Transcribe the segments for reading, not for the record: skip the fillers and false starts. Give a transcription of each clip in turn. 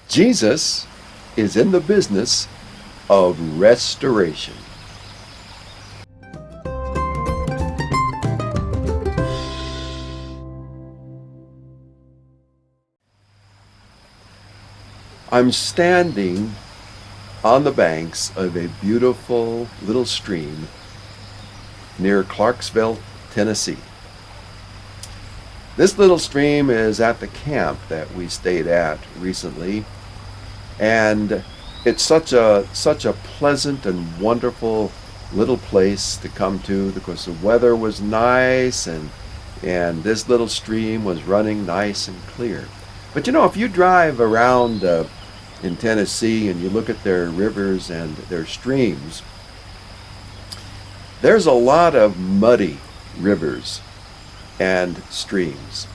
Jesus is in the business of restoration. I'm standing on the banks of a beautiful little stream near Clarksville, Tennessee. This little stream is at the camp that we stayed at recently, and it's such a pleasant and wonderful little place to come to because the weather was nice and this little stream was running nice and clear. But if you drive around in Tennessee and you look at their rivers and their streams, there's a lot of muddy rivers and streams.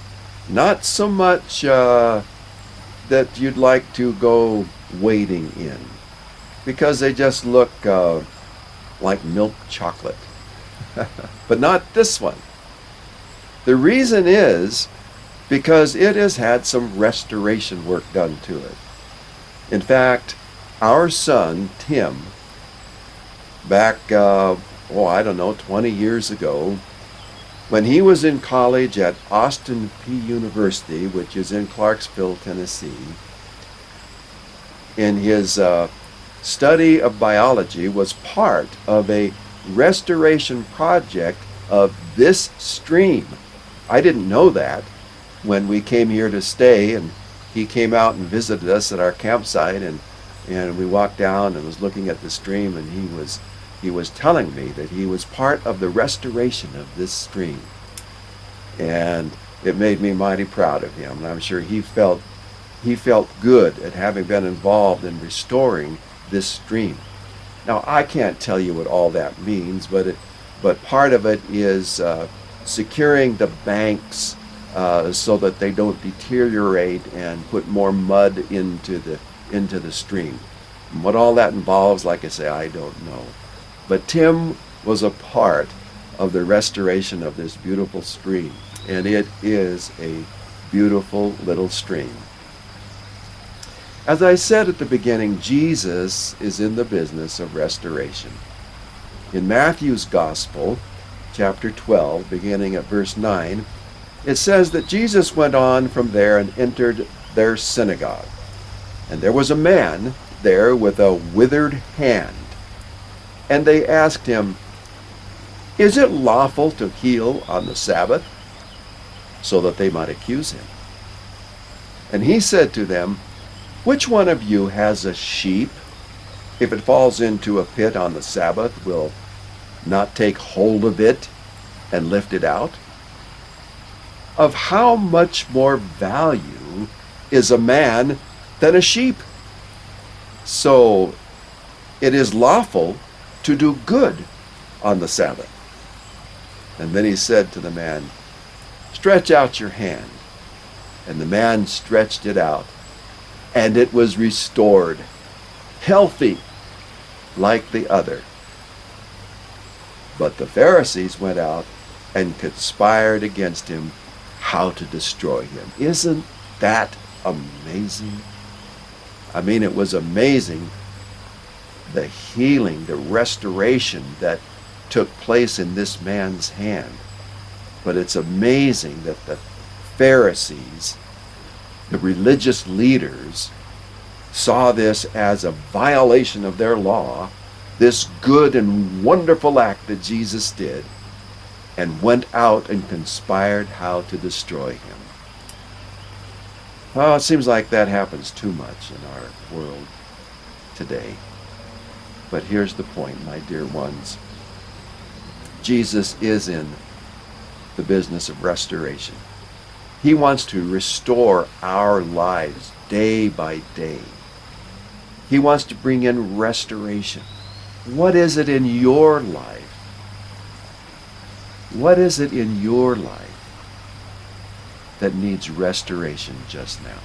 Not so much that you'd like to go wading in, because they just look like milk chocolate. But not this one. The reason is because it has had some restoration work done to it. In fact, our son, Tim, back, 20 years ago, when he was in college at Austin P University, which is in Clarksville, Tennessee, in his study of biology, was part of a restoration project of this stream. I didn't know that when we came here to stay, and he came out and visited us at our campsite, and we walked down and was looking at the stream, and he was telling me that he was part of the restoration of this stream. And it made me mighty proud of him. And I'm sure he felt good at having been involved in restoring this stream. Now, I can't tell you what all that means, but part of it is securing the banks so that they don't deteriorate and put more mud into the stream. And what all that involves, like I say, I don't know. But Tim was a part of the restoration of this beautiful stream, and it is a beautiful little stream. As I said at the beginning, Jesus is in the business of restoration. In Matthew's Gospel, chapter 12, beginning at verse 9, it says that Jesus went on from there and entered their synagogue. And there was a man there with a withered hand. And they asked him, "Is it lawful to heal on the Sabbath?" So that they might accuse him. And he said to them, "Which one of you has a sheep? If it falls into a pit on the Sabbath, will not take hold of it and lift it out? Of how much more value is a man than a sheep? So it is lawful to do good on the Sabbath." And then he said to the man, "Stretch out your hand." And the man stretched it out, and it was restored, healthy, like the other. But the Pharisees went out and conspired against him how to destroy him. Isn't that amazing? I mean, it was amazing, the healing, the restoration that took place in this man's hand. But it's amazing that the Pharisees, the religious leaders, saw this as a violation of their law, this good and wonderful act that Jesus did, and went out and conspired how to destroy him. Well, it seems like that happens too much in our world today. But here's the point, my dear ones. Jesus is in the business of restoration. He wants to restore our lives day by day. He wants to bring in restoration. What is it in your life? What is it in your life that needs restoration just now?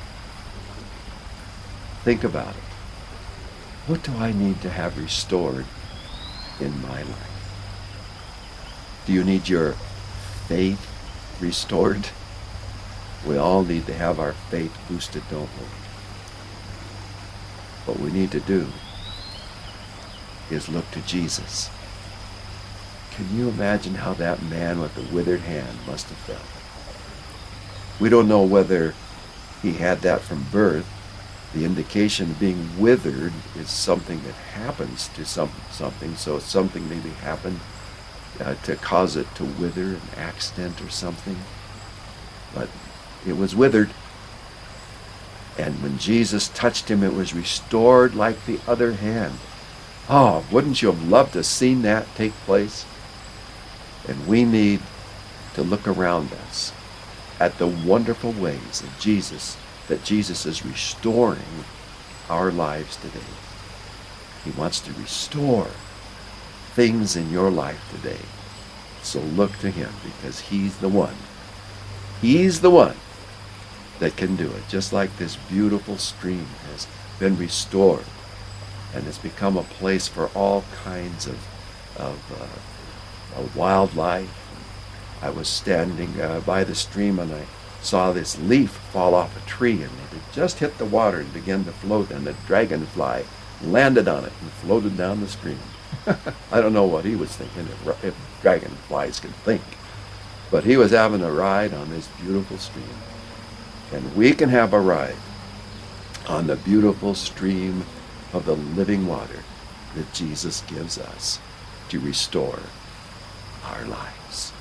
Think about it. What do I need to have restored in my life? Do you need your faith restored? We all need to have our faith boosted, don't we? What we need to do is look to Jesus. Can you imagine how that man with the withered hand must have felt? We don't know whether he had that from birth. The indication of being withered is something that happens to something. So something maybe happened to cause it to wither, an accident or something. But it was withered. And when Jesus touched him, it was restored like the other hand. Oh, wouldn't you have loved to have seen that take place? And we need to look around us at the wonderful ways of Jesus, that Jesus is restoring our lives today. He wants to restore things in your life today. So look to him, because he's the one. He's the one that can do it. Just like this beautiful stream has been restored and has become a place for all kinds of wildlife. I was standing by the stream and I saw this leaf fall off a tree, and it had just hit the water and began to float, and the dragonfly landed on it and floated down the stream. I don't know what he was thinking, if dragonflies can think, but he was having a ride on this beautiful stream. And we can have a ride on the beautiful stream of the living water that Jesus gives us to restore our lives.